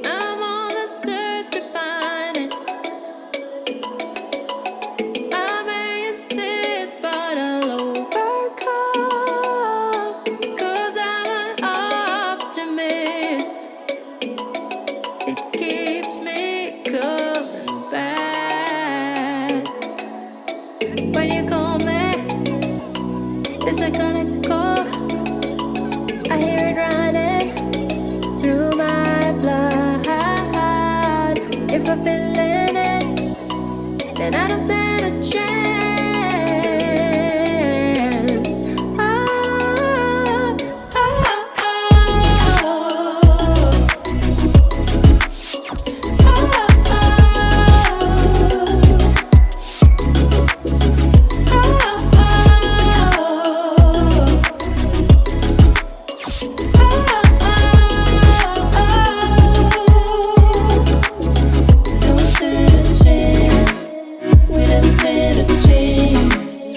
I'm on the search to find it. I may insist, but I'll overcome. 'Cause I'm an optimist. It keeps me coming back. When you call me, is it gonna go? I hear it running through my blood. If I'm feeling it, then I don't stand a chance.